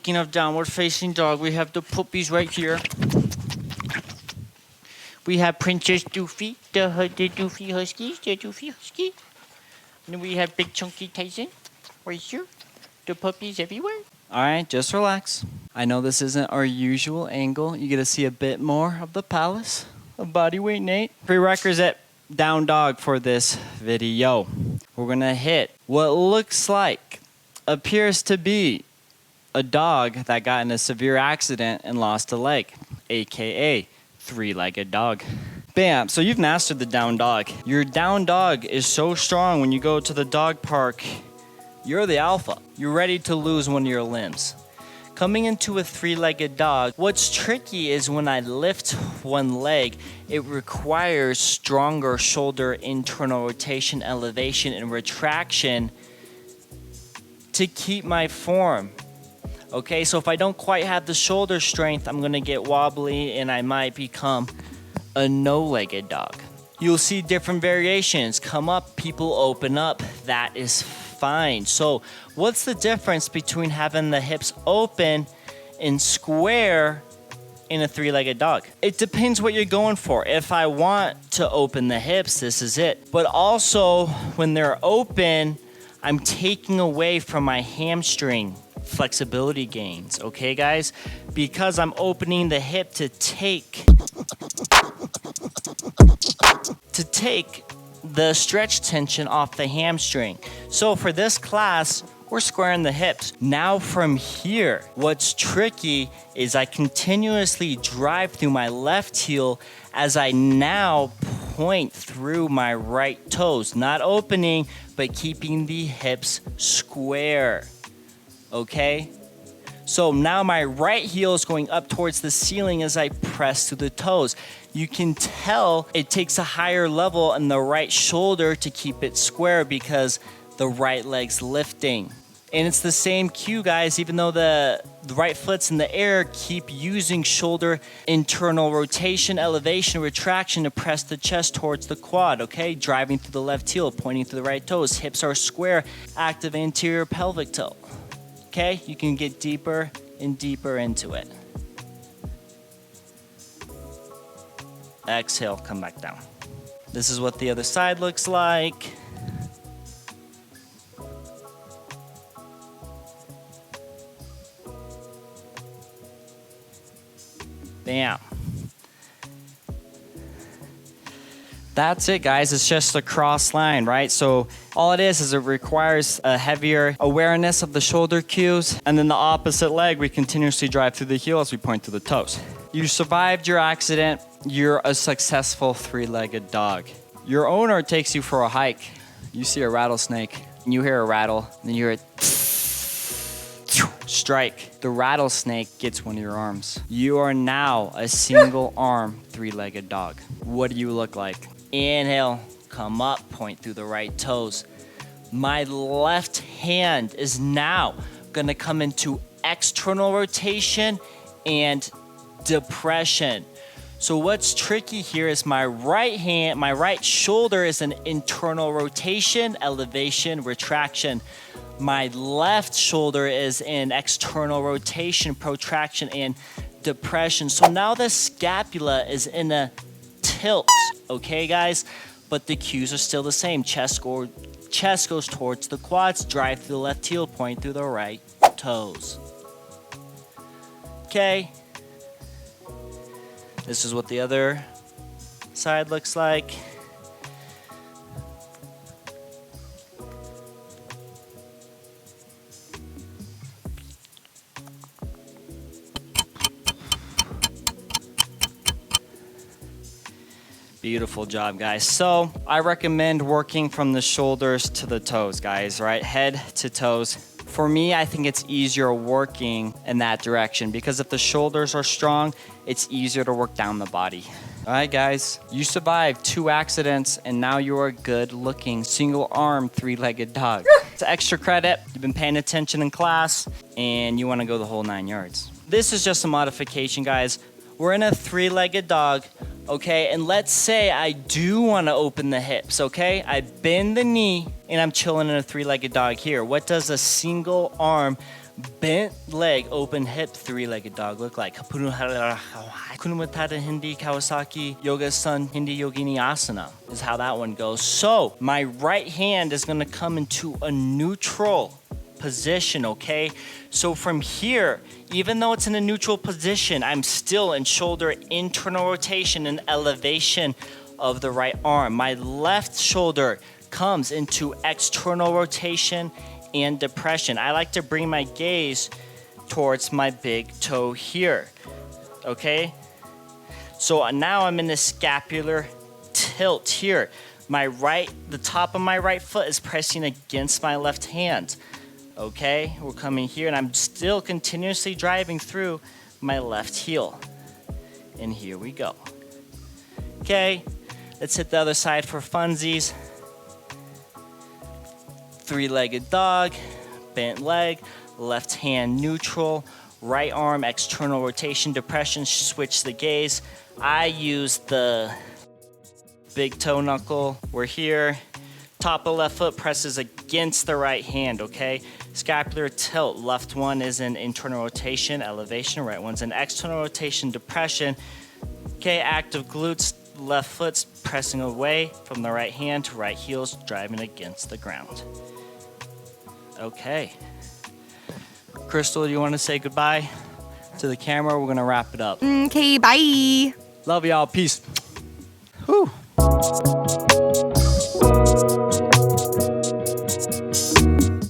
speaking of downward facing dog, we have the puppies right here. We have Princess Doofy, the Doofy Huskies, the Doofy Huskies. And then we have Big Chunky Tyson right here. The puppies everywhere. All right, just relax. I know this isn't our usual angle. You get to see a bit more of the palace of Bodyweight Nate. Prerequisite down dog for this video. We're going to hit what looks like, appears to be a dog that got in a severe accident and lost a leg, aka three-legged dog. Bam, so you've mastered the down dog. Your down dog is so strong when you go to the dog park, you're the alpha. You're ready to lose one of your limbs. Coming into a three-legged dog, what's tricky is when I lift one leg, it requires stronger shoulder internal rotation, elevation, and retraction to keep my form. Okay, so if I don't quite have the shoulder strength, I'm gonna get wobbly and I might become a no-legged dog. You'll see different variations come up, people open up, that is fine. So what's the difference between having the hips open and square in a three-legged dog? It depends what you're going for. If I want to open the hips, this is it. But also when they're open, I'm taking away from my hamstring flexibility gains, okay guys? Because I'm opening the hip to take the stretch tension off the hamstring. So for this class, we're squaring the hips. Now from here, what's tricky is I continuously drive through my left heel as I now point through my right toes, not opening, but keeping the hips square. Okay? So now my right heel is going up towards the ceiling as I press through the toes. You can tell it takes a higher level in the right shoulder to keep it square because the right leg's lifting. And it's the same cue, guys, even though the right foot's in the air, keep using shoulder internal rotation, elevation, retraction to press the chest towards the quad, okay? Driving through the left heel, pointing to the right toes. Hips are square, active anterior pelvic tilt. Okay, you can get deeper and deeper into it. Exhale, come back down. This is what the other side looks like. Bam. That's it, guys. It's just a cross line, right? So all it is it requires a heavier awareness of the shoulder cues. And then the opposite leg, we continuously drive through the heel as we point to the toes. You survived your accident. You're a successful three-legged dog. Your owner takes you for a hike. You see a rattlesnake, and you hear a rattle, and then you hear it strike. The rattlesnake gets one of your arms. You are now a single arm three-legged dog. What do you look like? Inhale, come up, point through the right toes. My left hand is now gonna come into external rotation and depression. So what's tricky here is my right hand, my right shoulder is an internal rotation, elevation, retraction. My left shoulder is in external rotation, protraction, and depression. So now the scapula is in a tilt, okay guys? But the cues are still the same. Chest goes towards the quads, drive through the left heel, point through the right toes. Okay. This is what the other side looks like. Beautiful job, guys. So I recommend working from the shoulders to the toes, guys, right? Head to toes. For me, I think it's easier working in that direction because if the shoulders are strong, it's easier to work down the body. All right, guys, you survived 2 accidents and now you're a good looking single arm, 3-legged dog. It's extra credit. You've been paying attention in class and you want to go the whole 9 yards. This is just a modification, guys. We're in a 3-legged dog. Okay, and let's say I do want to open the hips, okay? I bend the knee and I'm chilling in a 3-legged dog here. What does a single arm Bent leg, open hip, three-legged dog look like. Kunumata Hindi Kawasaki Yoga Sun Hindi Yogini Asana is how that one goes. So my right hand is gonna come into a neutral position, okay? So from here, even though it's in a neutral position, I'm still in shoulder internal rotation and elevation of the right arm. My left shoulder comes into external rotation and depression. I like to bring my gaze towards my big toe here, okay? So now I'm in the scapular tilt here. The top of my right foot is pressing against my left hand, okay? We're coming here and I'm still continuously driving through my left heel. And here we go. Okay, let's hit the other side for funsies. Three-legged dog, bent leg, left hand neutral, right arm external rotation, depression, switch the gaze. I use the big toe knuckle. We're here. Top of left foot presses against the right hand, okay? Scapular tilt. Left one is in internal rotation, elevation. Right one's in external rotation, depression. Okay, active glutes. Left foot's pressing away from the right hand. Right heel's driving against the ground. Okay. Crystal, do you want to say goodbye to the camera? We're going to wrap it up. Okay, bye. Love y'all. Peace. Whew.